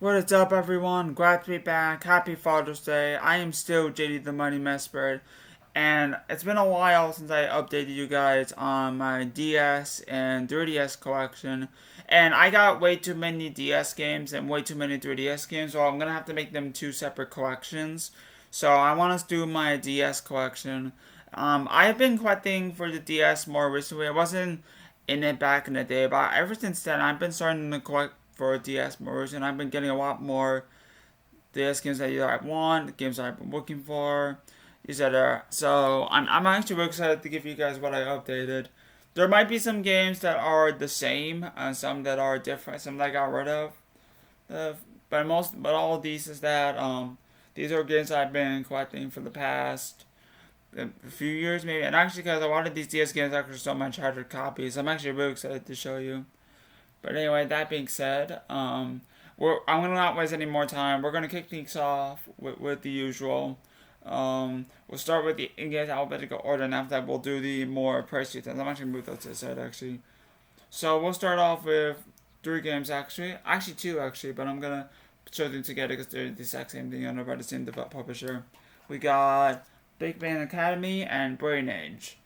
What is up, everyone? Glad to be back. Happy Father's Day. I am still jdthemightymesprit, and it's been a while since I updated you guys on my DS and 3DS collection. And I got way too many DS games and way too many 3DS games, so I'm gonna have to make them two separate collections. So I want to do my DS collection. I've been collecting for the DS more recently. I wasn't in it back in the day, but ever since then, I've been starting to collect for DS more recently. I've been getting a lot more DS games that either I want, games that I've been looking for, etc. So I'm actually really excited to give you guys what I updated. There might be some games that are the same and some that are different, some that I got rid of. Uh, but all of these is that these are games I've been collecting for the past a few years maybe, and actually because a lot of these DS games actually so much harder copies, I'm actually really excited to show you. But anyway, that being said, I'm gonna not waste any more time. We're gonna kick things off with the usual. We'll start with the English alphabetical order, and after that, we'll do the more pricey things. I'm actually gonna move those to the side actually. So we'll start off with three games actually two actually, but I'm gonna show them together because they're the exact same thing under by the same publisher. We got Big Bang Academy and Brain Age.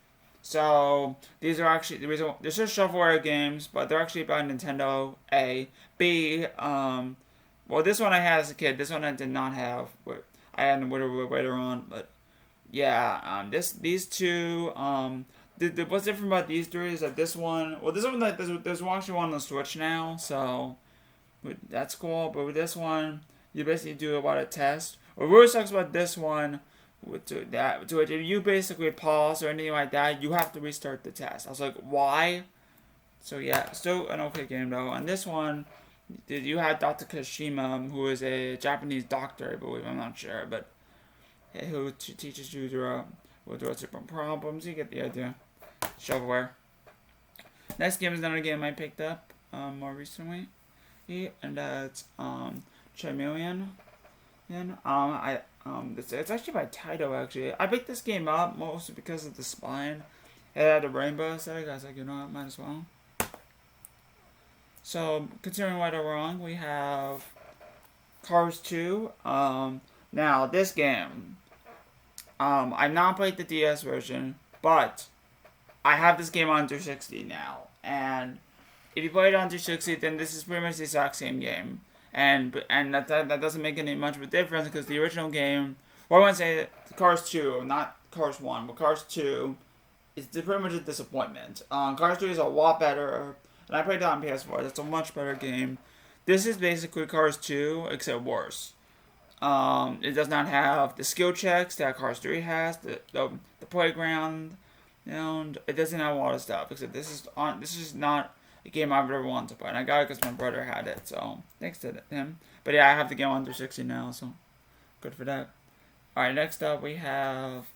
So these are actually these are shovelware games, but they're actually by Nintendo. A, B. Well, this one I had as a kid. This one I did not have. I had later on, but yeah. These two. What's different about these three is that this one. Well, this one like there's actually one on the Switch now, so that's cool. But with this one, you basically do a lot of tests. What really sucks about this one if you basically pause or anything like that, you have to restart the test. I was like, why? So yeah, still an okay game though. And this one, you had Dr. Kashima, who is a Japanese doctor, I believe. I'm not sure, but who teaches you with different problems. You get the idea. Shovelware. Next game is another game I picked up more recently, and that's Chameleon. It's actually by Taito actually. I picked this game up mostly because of the spine. It had a rainbow aesthetic. I was like, I might as well. So, considering right or wrong, we have Cars 2. Now this game, I've not played the DS version, but I have this game on 360 now, and if you play it on 360, then this is pretty much the exact same game. And that doesn't make any much of a difference because the original game, well, I want to say Cars 2, not Cars 1, but Cars 2 is pretty much a disappointment. Cars 2 is a lot better, and I played it on PS4. It's a much better game. This is basically Cars 2, except worse. It does not have the skill checks that Cars 3 has, the playground, and it doesn't have a lot of stuff. Except this is not a game I've ever wanted to play, and I got it because my brother had it, so thanks to him. But yeah, I have the game on 360 now, so good for that. Alright, next up we have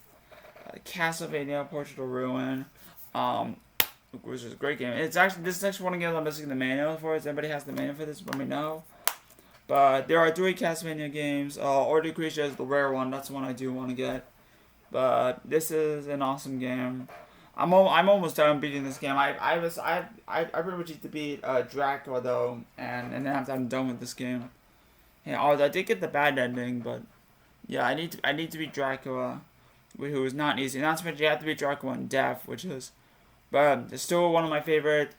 Castlevania Portrait of Ruin, which is a great game. This is actually one of the games I'm missing the manual for. If anybody has the manual for this, let me know. But there are three Castlevania games. Order Creature is the rare one. That's the one I do want to get. But this is an awesome game. I'm almost done beating this game. I pretty much need to beat Dracula though, and then after I'm done with this game. Yeah, although I did get the bad ending, but yeah, I need to beat Dracula, who is not easy. Not to mention you have to beat Dracula in Death, which is, but it's still one of my favorite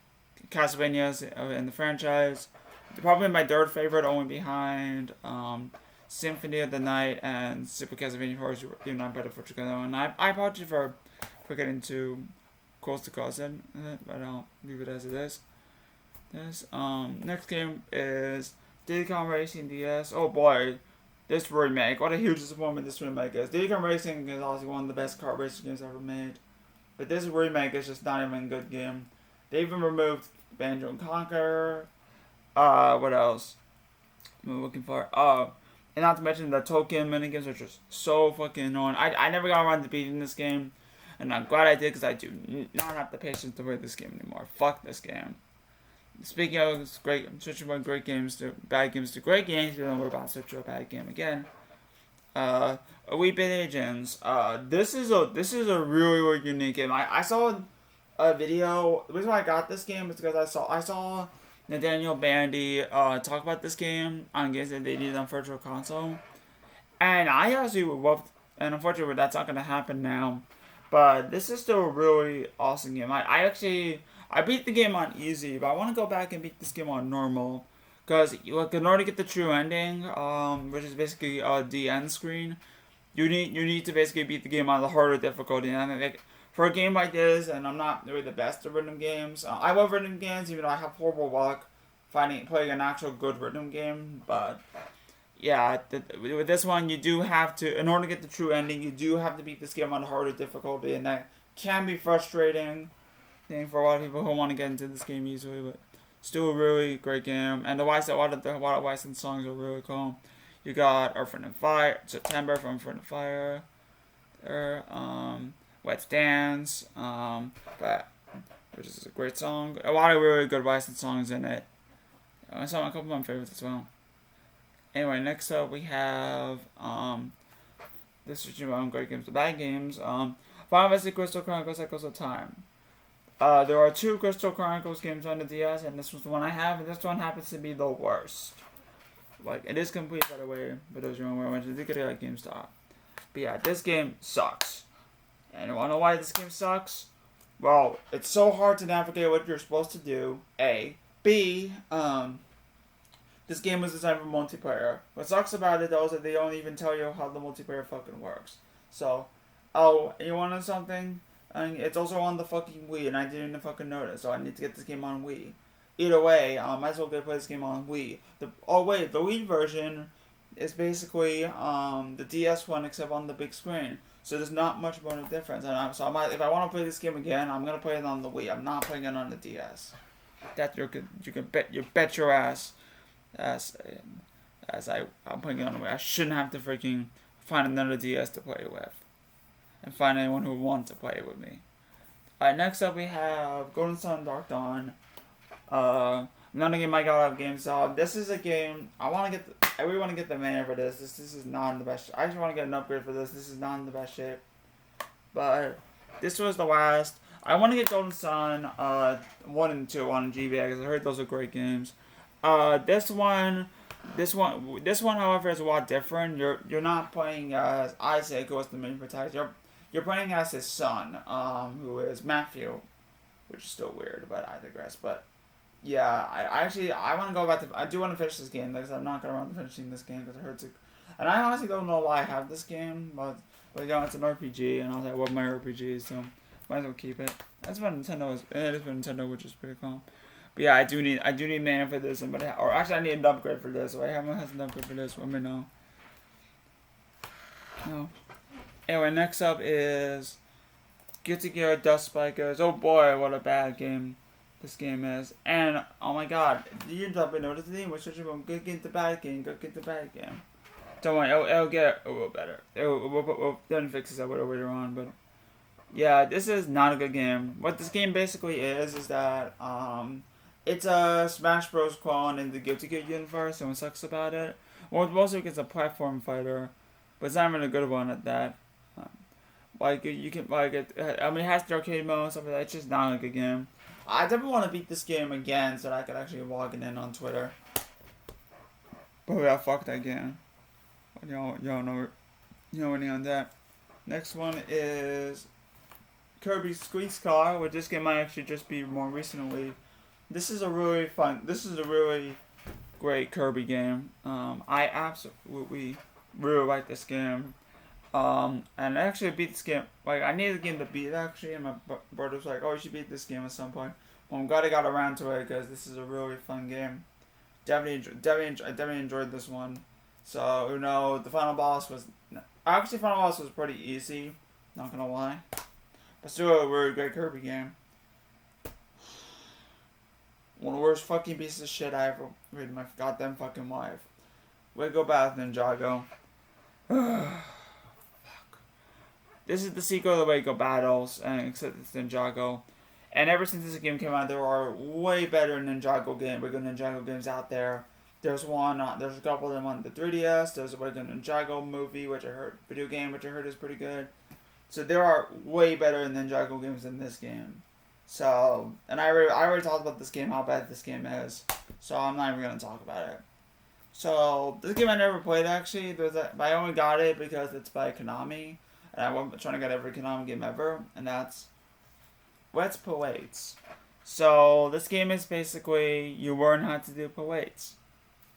Castlevanias in the franchise. Probably my third favorite, only behind Symphony of the Night and Super Castlevania 4, even not better for together. And I apologize for getting too close to cousin, but I'll leave it as it is. Next game is Diddy Kong Racing DS. Oh boy, this remake! What a huge disappointment this remake is. Diddy Kong Racing is also one of the best kart racing games ever made, but this remake is just not even a good game. They even removed Banjo and Conquer. What else? I'm looking for. And not to mention the token minigames are just so fucking annoying. I never got around to beating this game, and I'm glad I did because I do not have the patience to play this game anymore. Fuck this game. Speaking of great, I'm switching from great games to bad games to great games, and then we're about to switch to a bad game again. Elite Bit Agents. This is a really unique game. I saw a video. The reason why I got this game is because I saw Nathaniel Bandy talk about this game on games that they did on Virtual Console. And I actually would love, and unfortunately that's not going to happen now, but this is still a really awesome game. I beat the game on easy, but I want to go back and beat this game on normal. Because like, in order to get the true ending, which is basically the end screen, you need to basically beat the game on the harder difficulty. And like, for a game like this, and I'm not really the best at rhythm games. I love rhythm games, even though I have horrible luck playing an actual good rhythm game. But yeah, with this one, you do have to, in order to get the true ending, you do have to beat this game on harder difficulty, and that can be frustrating thing for a lot of people who want to get into this game easily, but still a really great game. And a lot of licensed songs are really cool. You got Earth, Wind, and Fire, September from Earth, Wind, and Fire, Let's Dance, which is a great song. A lot of really good licensed songs in it. Some a couple of my favorites as well. Anyway, next up we have this is great games, the bad games. Final Fantasy Crystal Chronicles Echoes of Time. There are 2 Crystal Chronicles games on the DS, and this was the one I have, and this one happens to be the worst. Like, it is complete, by the way, but those are the only ones you get it at GameStop. But yeah, this game sucks. And you wanna know why this game sucks? Well, it's so hard to navigate what you're supposed to do, A. B, this game was designed for multiplayer. What sucks about it, though, is that they don't even tell you how the multiplayer fucking works. So, you want to know something? It's also on the fucking Wii, and I didn't even fucking notice, so I need to get this game on Wii. Either way, I might as well play this game on Wii. The Wii version is basically the DS one, except on the big screen. So there's not much more of a difference. And if I want to play this game again, I'm gonna play it on the Wii. I'm not playing it on the DS. That you can bet your ass. As I'm playing it on the Wii, I shouldn't have to freaking find another DS to play with, and find anyone who wants to play it with me. Next up we have Golden Sun Dark Dawn. Another game I got out of GameStop. This is a game I really want to get the man for this. This is not in the best. I actually want to get an upgrade for this. This is not in the best shape. But this was the last. I want to get Golden Sun 1 and 2 on GBA because I heard those are great games. This one, however, is a lot different. You're not playing as Isaac, who is the main protagonist. You're playing as his son, who is Matthew, which is still weird, but I digress. But yeah, I want to go back to. I do want to finish this game because I'm not going around finishing this game because it hurts. And I honestly don't know why I have this game, but it's an RPG, and I love my RPGs, so might as well keep it. That's what Nintendo is. It is for Nintendo, which is pretty cool. But yeah, I do need mana for this, or actually I need an upgrade for this. So I haven't had an upgrade for this. Let me know. No. Anyway, next up is Guilty Gear Dust Spikers. Oh boy, what a bad game this game is. And oh my god, you probably noticed the name. We're switching from good game to bad game. Good game to bad game. Don't worry, it'll get a little better. We'll fix this up later on, but yeah, this is not a good game. What this game basically is that it's a Smash Bros. Clone in the Guilty Gear universe, and what sucks about it, well, mostly it's a platform fighter, but it's not even a good one at that. You can it has the arcade mode and stuff like that. It's just not a good game. I definitely want to beat this game again so that I could actually log it in on Twitter. But yeah, fuck that game. Y'all know any on that. Next one is Kirby Squeeze Car, which this game might actually just be more recently. This is a really great Kirby game. I absolutely really like this game. And I actually beat this game. Like, I needed the game to beat actually, and my brother was like, "Oh, you should beat this game at some point." Well, I'm glad I got around to it because this is a really fun game. Definitely enjoyed this one. So, the final boss was pretty easy. Not gonna lie, but still a really great Kirby game. One of the worst fucking pieces of shit I ever read in my goddamn fucking life. Way to go back, Ninjago. Fuck. This is the sequel to the Way to Go Battles, except it's Ninjago. And ever since this game came out, there are way better Ninjago games out there. There's a couple of them on the 3DS. There's a Way to Go Ninjago movie, video game, which I heard is pretty good. So there are way better Ninjago games than this game. So, and I already talked about this game, how bad this game is. So I'm not even gonna talk about it. So this game I never played actually. But I only got it because it's by Konami, and I'm trying to get every Konami game ever, and that's Let's Poets. So this game is basically you learn how to do poets.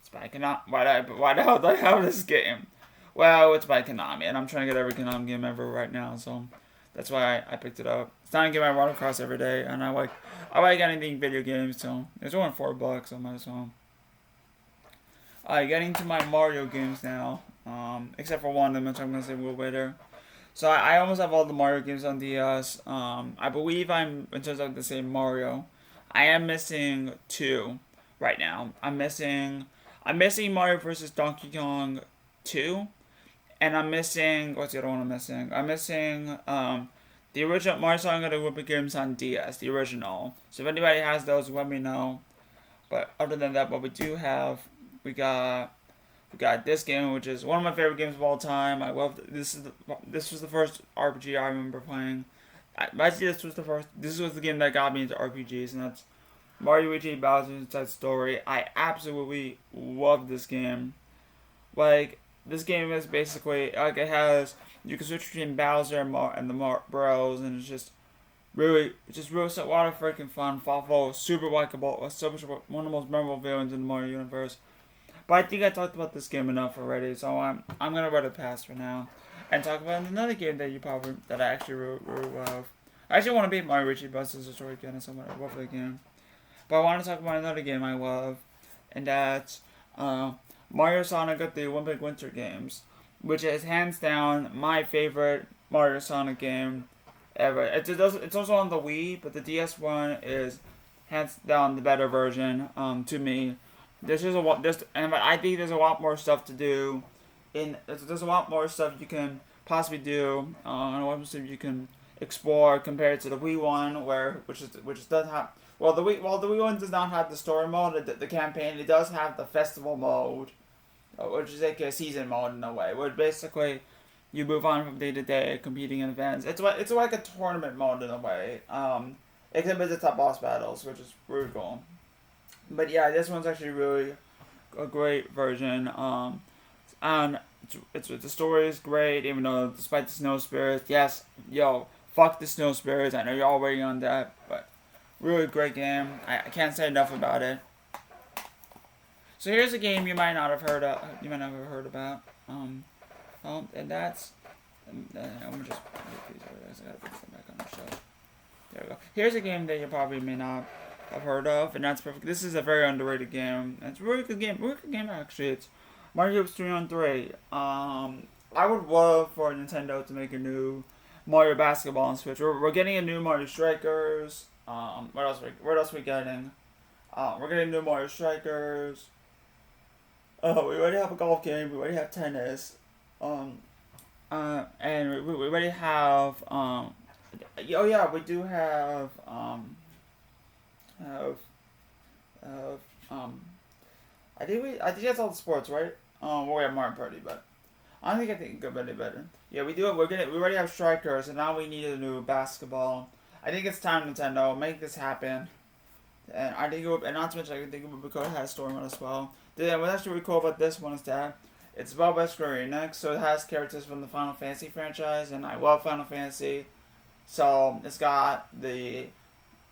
It's by Konami. Why the hell did I have this game? Well, it's by Konami, and I'm trying to get every Konami game ever right now, so that's why I picked it up. It's not a game I run across every day, and I like anything video games, so it's only $4, so I might as well. Getting to my Mario games now, except for one of them, which I'm gonna say a little later. So I almost have all the Mario games on DS. I believe I'm in terms of the same Mario. I am missing two right now. I'm missing Mario vs. Donkey Kong 2, and I'm missing what's the other one I'm missing? I'm missing the original Mario Sonic the Olympic Games on DS, the original. So if anybody has those, let me know. But other than that, what we do have, we got this game, which is one of my favorite games of all time. I love this. This was the first RPG I remember playing. This was the game that got me into RPGs, and that's Mario Luigi Bowser's Inside Story. I absolutely love this game. Like, this game is basically like it has you can switch between Bowser and the Bros, and it's just really a lot of freaking fun, thoughtful, super likable. So much one of the most memorable villains in the Mario universe. But I think I talked about this game enough already, so I'm gonna let it pass for now, and talk about another game that I actually really love. I actually want to beat Mario Luigi Bowser's Story again, and somewhat I love the game. But I want to talk about another game I love, and that's Mario Sonic at the Olympic Winter Games, which is hands down my favorite Mario Sonic game ever. It's also on the Wii, but the DS one is hands down the better version to me. And I think there's a lot more stuff to do. There's a lot more stuff you can possibly do, and a lot more stuff you can explore compared to the Wii one, which does have the Wii one does not have the story mode, the campaign. It does have the festival mode, which is like a season mode in a way, where basically you move on from day to day, competing in events. It's like a tournament mode in a way, except it's the top boss battles, which is really cool. But yeah, this one's actually really a great version. And the story is great, even though despite the snow spirits, yes, fuck the snow spirits. I know you're all waiting on that, but really great game. I can't say enough about it. So here's a game you might not have heard of. You might not have heard about. And that's. Let me just. I gotta put them back on the show. There we go. Here's a game that you probably may not have heard of, and that's perfect. This is a very underrated game. It's a really good game actually. It's Mario 3-on-3. I would love for Nintendo to make a new Mario Basketball on Switch. We're getting a new Mario Strikers. What else are we getting? We're getting new Mario Strikers. Oh, we already have a golf game. We already have tennis. And we already have. Oh yeah, we do have. I think that's all the sports, right? Well, we have Mario Party, but I think it could be better. Yeah, we do. We already have strikers, and now we need a new basketball. I think it's time, Nintendo, make this happen. And I think and not to mention, I think it would be cool to have a story mode as well. What's actually really cool about this one is that it's developed by Square Enix, so it has characters from the Final Fantasy franchise, and I love Final Fantasy. So it's got the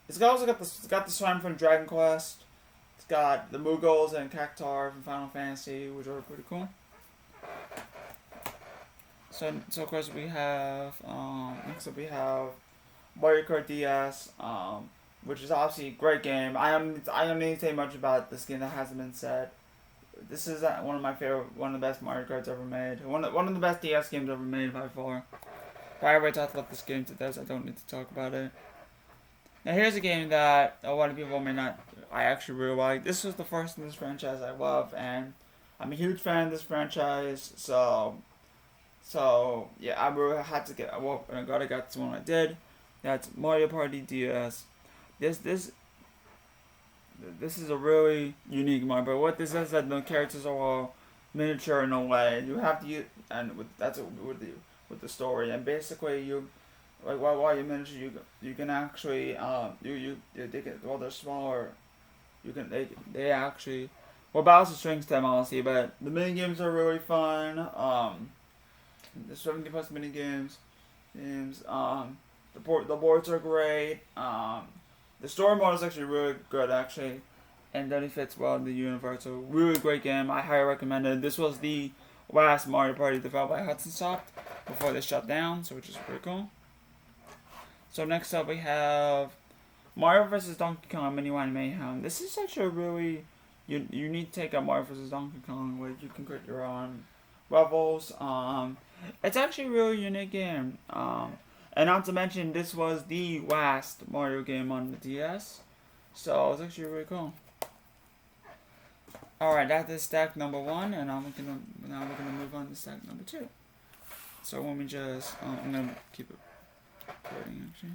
slime from Dragon Quest. It's got the Moogles and Cactuar from Final Fantasy, which are pretty cool. So of course we have next up we have Mario Kart DS, which is obviously a great game. I don't need to say much about this game that hasn't been said. This is one of the best Mario Karts ever made. One of the best DS games ever made by far. If I already talked about this game to death, I don't need to talk about it. Now here's a game that a lot of people may not. I actually really like. This was the first in this franchise I love, and I'm a huge fan of this franchise. So yeah, I really had to get. Well, I got to one I did. That's Mario Party DS. This is a really unique Mario. But what this is that the characters are all miniature in a way. You have to use, and with the story, and basically like while you miniature, you can actually they can, well, they're smaller. You can they actually, well, balance the strings them honestly, but the mini games are really fun. There's 70 plus mini games. The boards are great. The story mode is actually really good actually, and then it fits well in the universe. So really great game. I highly recommend it. This was the last Mario Party developed by Hudson Soft before they shut down, so which is pretty cool. So next up we have Mario vs. Donkey Kong Mini Wine Mayhem. This is such a really unique take on Mario vs. Donkey Kong, where you can create your own levels. It's actually a really unique game. And not to mention, this was the last Mario game on the DS, so it's actually really cool. Alright, that is stack number 1, and now we're gonna move on to stack number 2. So let me just, I'm gonna keep it recording actually.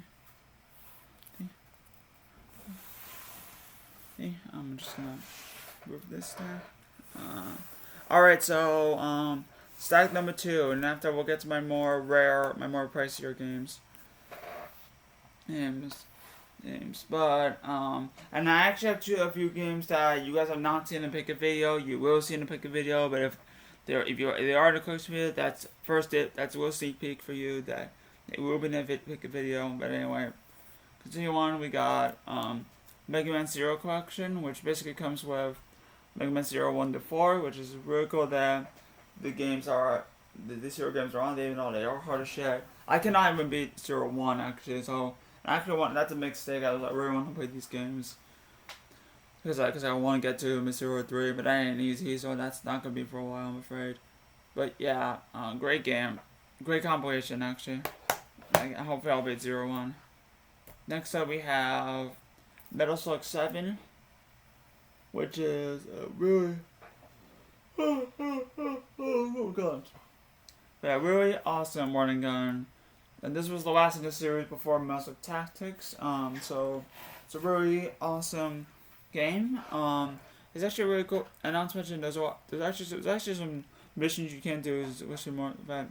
Okay, I'm just gonna move this stack. Alright, so stack number 2, and after we'll get to my more rare, my more pricier games. But and I actually have a few games that you guys have not seen in Pick a Video. You will see in the Pick a Video, but if they are in the close video, that's a little sneak peek for you. That it will be in the Pick a Video. But anyway, continue on. We got Mega Man Zero Collection, which basically comes with Mega Man 0, 1 to 4, which is really cool that the games are, the Zero games are on, even though they are hard as shit. I cannot even beat 0, 1 actually, so I actually that's a mistake. I really want to play these games. Because I want to get to 0, 3, but that ain't easy, so that's not going to be for a while, I'm afraid. But yeah, great game. Great compilation actually. Hopefully I'll beat 0, 1. Next up we have Metal Slug 7, which is really oh god, yeah, really awesome running gun, and this was the last in the series before Massive Tactics. So it's a really awesome game. It's actually really cool, and not to mention there's actually some missions you can do, which is more that,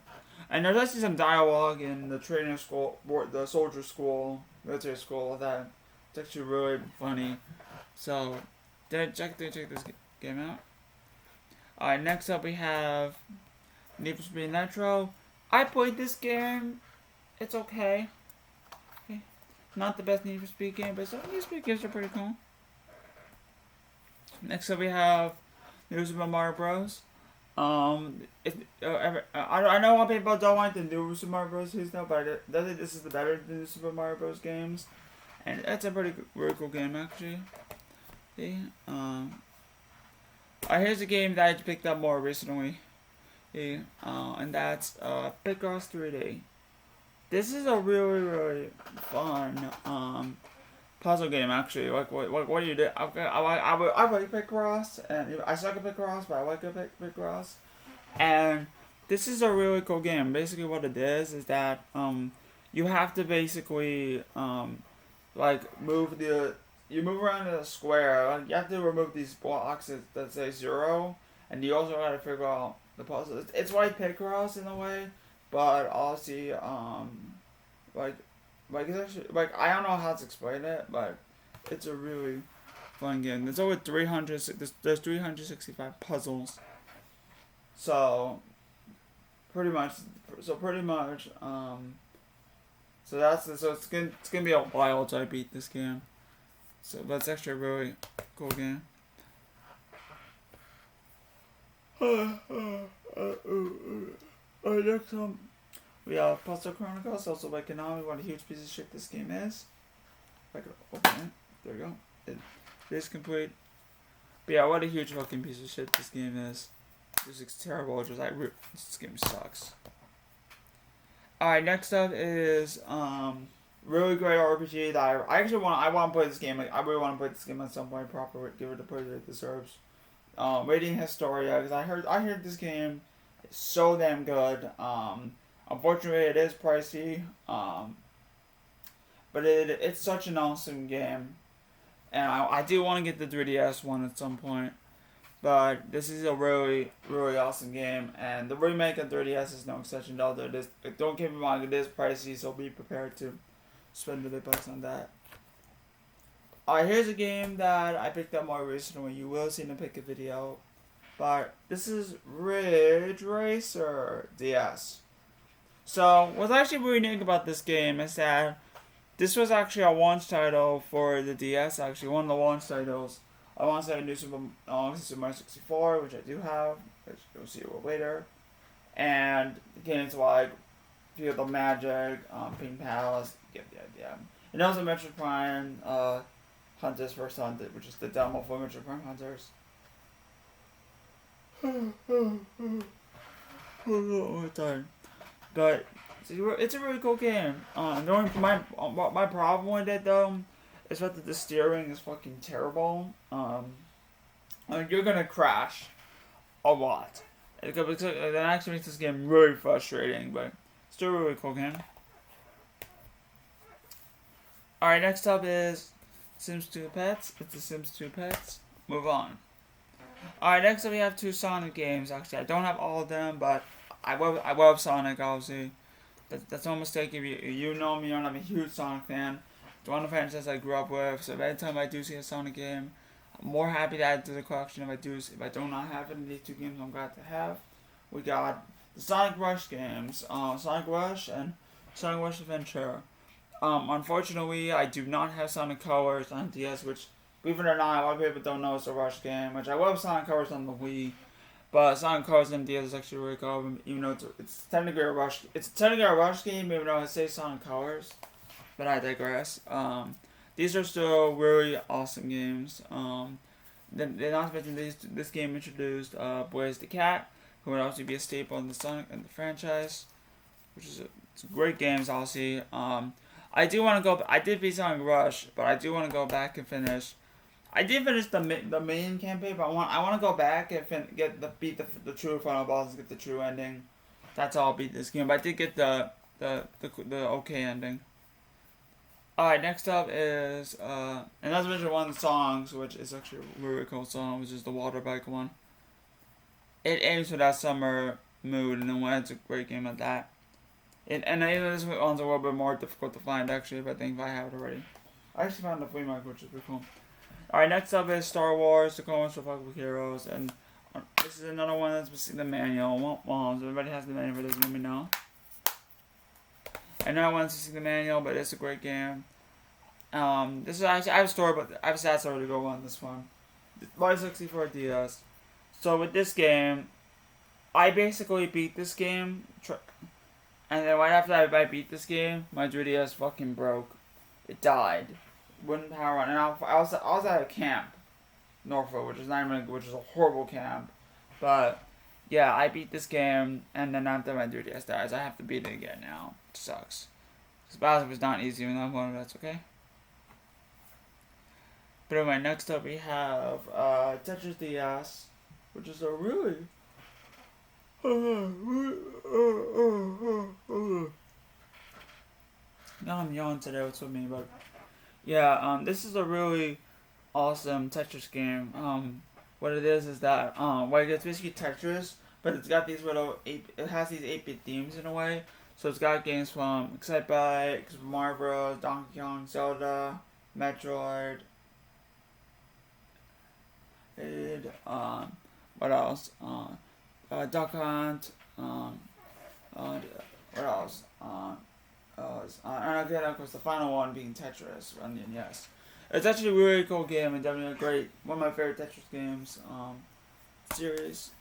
and there's actually some dialogue in the training school, the soldier school, military school, that it's actually really funny. So check this game out. Alright, next up we have Need for Speed Nitro. I played this game. It's okay. Not the best Need for Speed game, but some Need for Speed games are pretty cool. Next up we have New Super Mario Bros. I know a lot of people don't like the New Super Mario Bros. Series now, but I think this is the better than the Super Mario Bros. Games. And it's a really cool game actually. Okay, here's a game that I picked up more recently. Okay, and that's Picross 3D. This is a really fun puzzle game actually. Like what do you do? I like Picross, and I suck at Picross, but I like Picross. And this is a really cool game. Basically, what it is that you have to basically like you move around in a square. Like, you have to remove these blocks that say 0, and you also got to figure out the puzzle. It's like Picross in a way, but obviously like it's actually, like, I don't know how to explain it, but it's a really fun game. There's over 365 puzzles. So pretty much so it's gonna be a while till I beat this game. So that's actually a really cool game. Next we have Puzzle Chronicles, also by Konami. What a huge piece of shit this game is. If I could open it, there we go. It is complete. But yeah, what a huge fucking piece of shit this game is. This is terrible. It's just like, this game sucks. Alright, next up is really great RPG that I want to play this game. Like, I really want to play this game at some point properly, give it the praise it deserves. Radiant Historia, because I heard this game is so damn good. Unfortunately, it is pricey. But it's such an awesome game, and I do want to get the 3DS one at some point. But this is a really, really awesome game, and the remake on 3DS is no exception to other. This, don't keep in mind, it is pricey, so be prepared to spend the big bucks on that. Alright, here's a game that I picked up more recently. You will see in the pick a video. But this is Ridge Racer DS. So, what's actually really unique about this game is that this was actually a launch title for the DS, actually, one of the launch titles. I want to say New Super Mario 64, which I do have, which you'll see a little later. And games like Field of Magic, Pink Palace, get the idea. And also Metroid Prime, Hunters vs. Hunted, which is the demo for Metroid Prime Hunters. But it's a really cool game. My problem with it though is that the steering is fucking terrible. You're gonna crash a lot. That actually makes this game really frustrating, but still a really cool game. Alright, next up is Sims 2 Pets. It's the Sims 2 Pets. Move on. Alright, next up we have 2 Sonic games. Actually, I don't have all of them, but I love Sonic, obviously. That's no mistake if you know me, I'm a huge Sonic fan. It's one of the franchises I grew up with, so every time I do see a Sonic game, I'm more happy to add to the collection if I do not have any of these 2 games I'm glad to have. We got the Sonic Rush games, Sonic Rush and Sonic Rush Adventure. Unfortunately, I do not have Sonic Colors on DS, which, believe it or not, a lot of people don't know it's a Rush game, which I love Sonic Colors on the Wii, but Sonic Colors on DS is actually really cool, even though it's technically a Rush game, even though I say Sonic Colors, but I digress. These are still really awesome games. They're not to mention this game introduced Blaze the Cat, who would obviously be a staple in the Sonic and the franchise, which is it's great games, obviously. I do want to go. I did beat Sonic Rush, but I do want to go back and finish. I did finish the main campaign, but I want to go back and beat the true final boss and get the true ending. That's all. I'll beat this game, but I did get the okay ending. Alright, next up is and that's one of the songs, which is actually a really cool song, which is the Water Bike one. It aims for that summer mood, and then it's a great game at that. And even this one's a little bit more difficult to find, actually, but I think I have it already. I actually found the flea market, which is pretty cool. Alright, next up is Star Wars, The Clone Wars for Heroes, and this is another one that's missing the manual. Well, everybody has the manual, but doesn't let me know. Another one's missing the manual, but it's a great game. This is actually, I have a sad story to go on this one. Mario 64 DS. So with this game, I basically beat this game, and then right after I beat this game, my 3DS fucking broke. It died. Wouldn't power on. And I was at a camp, Norfolk, which is a horrible camp. But yeah, I beat this game, and then after my 3DS dies, I have to beat it again now. It sucks. Because Bowser was not easy when I won, that's okay. But anyway, next up we have Tetris DS, which is a really now I'm yawning today, what's with me, but yeah, this is a really awesome Tetris game. What it is that, it's basically Tetris, but it's got these it has these 8-bit themes in a way. So it's got games from Excitebike, Super Mario Bros, Donkey Kong, Zelda, Metroid, what else? Duck Hunt, what else? And again, of course, the final one being Tetris, Onion, yes. It's actually a really cool game and definitely a great, one of my favorite Tetris games, series.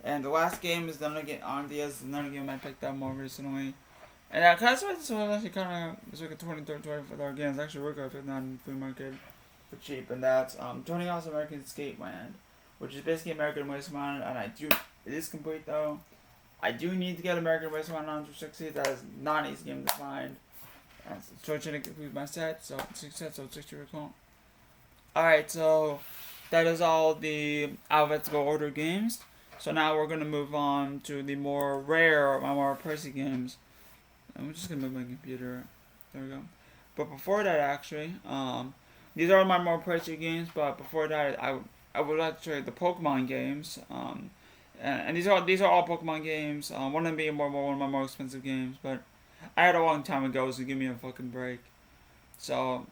And the last game is another game on DS, another game I picked up more recently. And that's why this was actually it's like a $24 game. It's actually really good. I picked it on the flea market for cheap, and that's 20 Awesome American Skate Land, which is basically American Wasteland, and it is complete though. I do need to get American Wasteland on 360. That is not an easy game to find. And so I'm trying to complete my set, so 6 sets, so 60 recall. Alright, so that is all the alphabetical order games. So now we're going to move on to the more rare, more pricey games. I'm just going to move my computer. There we go. But before that, actually, these are my more pricey games, but before that, I I would like to show you the Pokemon games. And these are all Pokemon games. One of them being one of my more expensive games, but I had a long time ago, so give me a fucking break. So,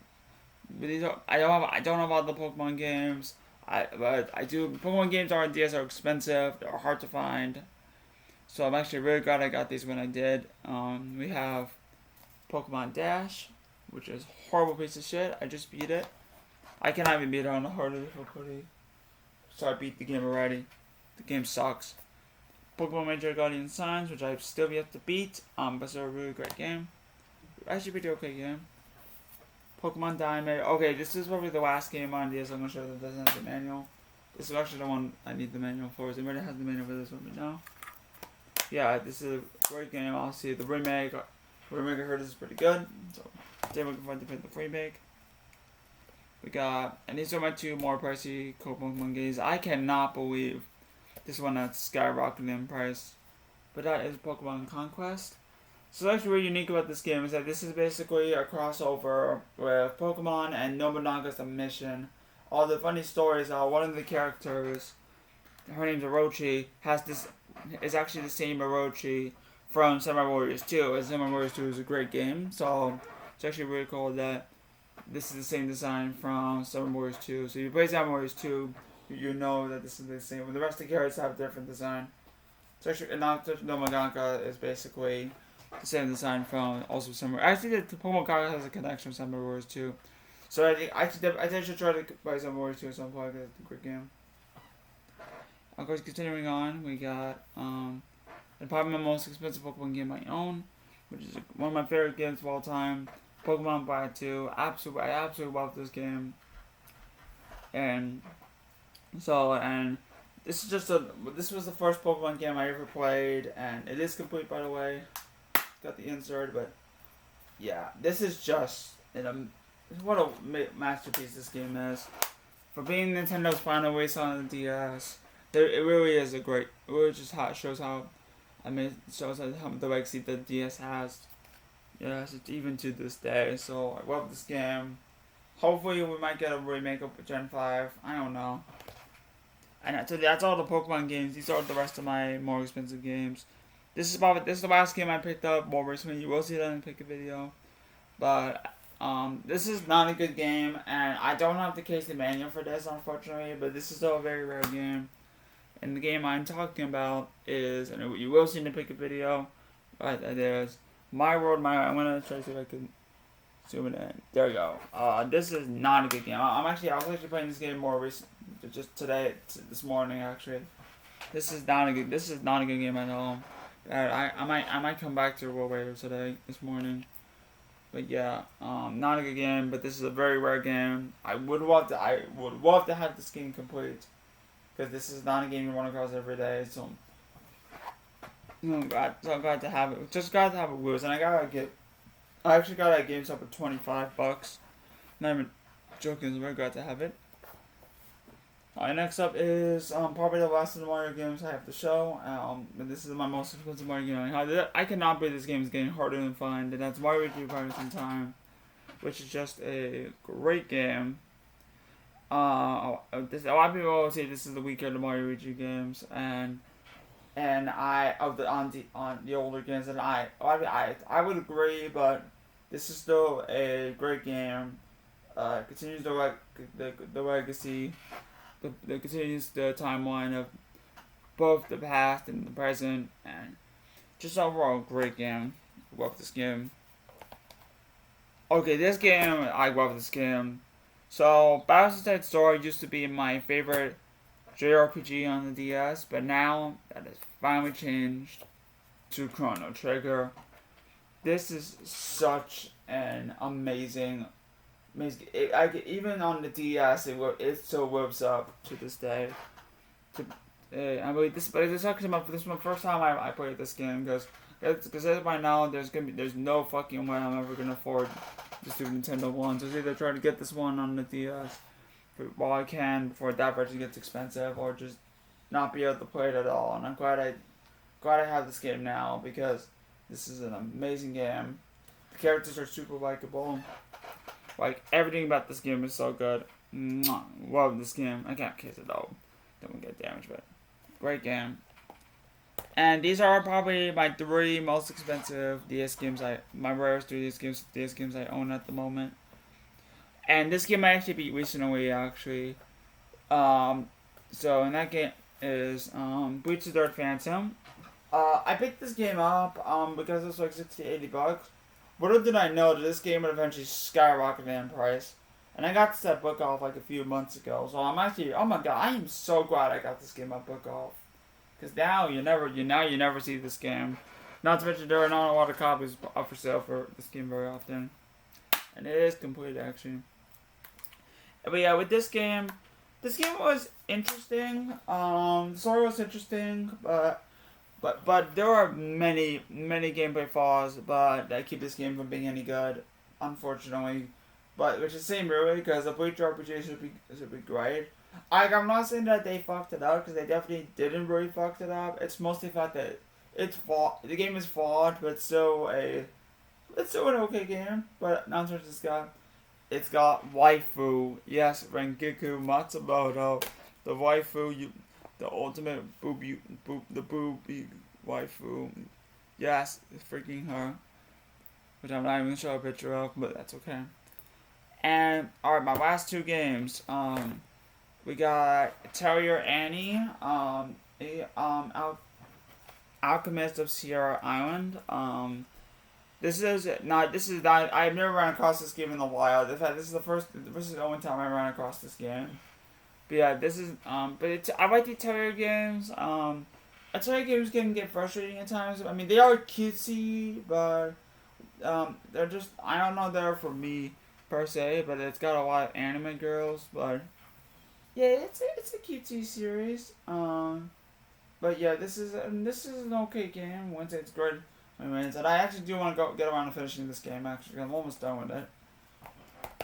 but I don't have all the Pokemon games. But I do. Pokemon games on DS are expensive. They're hard to find. So I'm actually really glad I got these when I did. We have Pokemon Dash, which is a horrible piece of shit. I just beat it. I cannot even beat it on a harder difficulty. So I beat the game already. The game sucks. Pokemon Major Guardian Signs, which I've still yet to beat. But it's a really great game. Actually, pretty okay game. Pokemon Diamond. Okay, this is probably the last game on DS I'm going to show that doesn't have the manual. This is actually the one I need the manual for. Is anybody has the manual for this one? But no. Yeah, this is a great game. I'll see the remake. The remake I heard is pretty good. So, today we're going to pick the remake. We got, and these are my two more pricey Pokemon games. I cannot believe this one that's skyrocketing in price. But that is Pokemon Conquest. So what's really unique about this game is that this is basically a crossover with Pokemon and Nobunaga's Mission. All the funny stories are one of the characters, her name's Orochi, is actually the same Orochi from Samurai Warriors 2. And Samurai Warriors 2 is a great game, so it's actually really cool that this is the same design from Samurai Warriors 2. So if you play Samurai Warriors 2, you know that this is the same. The rest of the characters have different design. So actually, and Nobunaga is basically the same design from also Samurai. Actually, the Pokemon Conquest has a connection with Samurai Warriors 2. So I think I should try to buy Samurai Warriors 2 at some point because it's a great game. Of course, continuing on, we got probably my most expensive Pokemon game I own, which is one of my favorite games of all time. Pokemon Black 2. I absolutely love this game. And this was the first Pokemon game I ever played, and it is complete, by the way. Got the insert, but yeah, this is just what a masterpiece this game is. For being Nintendo's final race on the DS, it really is a great. It really just shows how the legacy the DS has. Yes, it's even to this day. So I love this game. Hopefully we might get a remake of Gen 5. I don't know. And so that's all the Pokemon games. These are the rest of my more expensive games. This is the last game I picked up more recently. You will see that in the pick a video. But this is not a good game, and I don't have the case manual for this, unfortunately. But this is still a very rare game. And the game I'm talking about is, and you will see in the pick a video, but it is My World, I'm gonna try to see if I can zoom it in. There we go. This is not a good game. I was actually playing this game more recent, just this morning actually. This is not a good game at all. I might come back to World Raiders this morning. But yeah, not a good game. But this is a very rare game. I would love to have this game complete, because this is not a game you run across every day. So I'm glad to have it. Just glad to have it loose, and I actually got it at GameStop for $25. Not even joking. I'm very glad to have it. Next up is probably the last of the Mario games I have to show. This is my most expensive Mario game. I cannot believe this game is getting harder to find, and that's Mario Luigi Pirates in Time, which is just a great game. A lot of people always say this is the weaker of the Mario Luigi games, on the older games, and I would agree, but this is still a great game. Continues the legacy. That continues the timeline of both the past and the present, and just overall great game. Love this game. Okay, I love this game. So, Bowser's Inside Story used to be my favorite JRPG on the DS, but now that has finally changed to Chrono Trigger. This is such an amazing. Even on the DS, it still lives up to this day. I believe this, but this is my first time I played this game, because by now there's no fucking way I'm ever gonna afford the Super Nintendo one. So either try to get this one on the DS while I can before that version gets expensive, or just not be able to play it at all. And I'm glad I have this game now, because this is an amazing game. The characters are super likable. Like, everything about this game is so good. love this game. I can't kiss it though. Don't get damaged, but great game. And these are probably my 3 most expensive DS games. My rarest 3 DS games I own at the moment. And this game I actually beat recently, actually. So and that game is Breach the Third Phantom. I picked this game up because it was like $60-80. Little did I know that this game would eventually skyrocket in price. And I got that book off like a few months ago. So I'm actually, oh my god, I am so glad I got this game up book off. Because now you never see this game. Not to mention there are not a lot of copies up for sale for this game very often. And it is complete actually. But yeah, with this game was interesting. The story was interesting, but there are many gameplay flaws, but that keep this game from being any good, unfortunately. But which is the same really, because the Bleach RPG should be great. I'm not saying that they fucked it up, because they definitely didn't really fuck it up. It's mostly the fact that the game is flawed, but it's still an okay game. But now it's got waifu. Yes, Rengiku Matsumoto, the waifu, the ultimate the booby waifu. Yes, it's freaking her. Which I'm not even gonna show a picture of, but that's okay. And alright, my last 2 games. We got Terrier Annie, Alchemist of Sierra Island. This is not. I've never run across this game in the wild. In fact, this is the only time I ran across this game. But yeah, this is. I like the Terrier games. Terrier games can get frustrating at times. I mean, they are cutesy, but they're just. I don't know. They're for me per se, but it's got a lot of anime girls. But yeah, it's a cutesy series. But yeah, this is an okay game. Once it's good. And I actually do want to get around to finishing this game, actually. I'm almost done with it.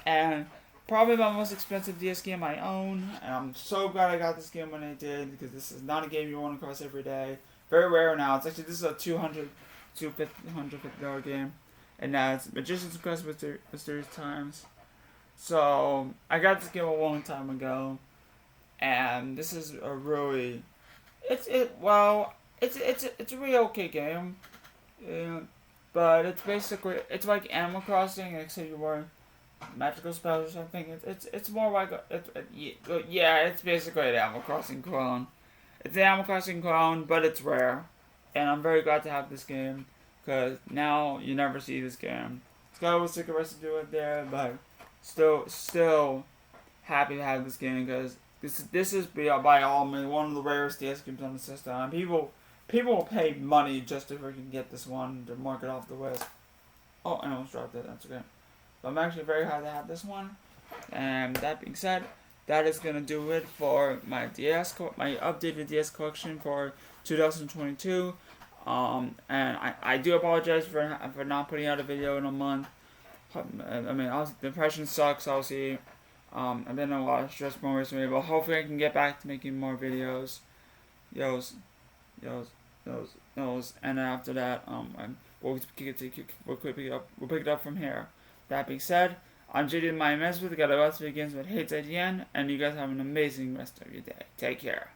And probably my most expensive DS game I own. And I'm so glad I got this game when I did, because this is not a game you run across every day. Very rare now. This is a $250 game. And now it's Magician's Quest Mysterious Times. So, I got this game a long time ago. And this is a really... It's a really okay game. Yeah, but it's like Animal Crossing, except you wear magical spells or something. It's more like it's basically an Animal Crossing clone. It's an Animal Crossing clone, but it's rare, and I'm very glad to have this game, because now you never see this game. It's got a little sticker residue in there, but still happy to have this game, because this is by all means one of the rarest DS games on the system. And People will pay money just if we can get this one to mark it off the list. Oh, I almost dropped it. That's okay. But I'm actually very happy to have this one. And that being said, that is going to do it for my my updated DS collection for 2022. And I do apologize for not putting out a video in a month. I mean, the impression sucks, obviously. I've been in a lot of stress more recently, but hopefully I can get back to making more videos. And then after that, we'll pick it up from here. That being said, I'm jdthemightymesprit. Got a lot of games with HATES IGN, and you guys have an amazing rest of your day. Take care.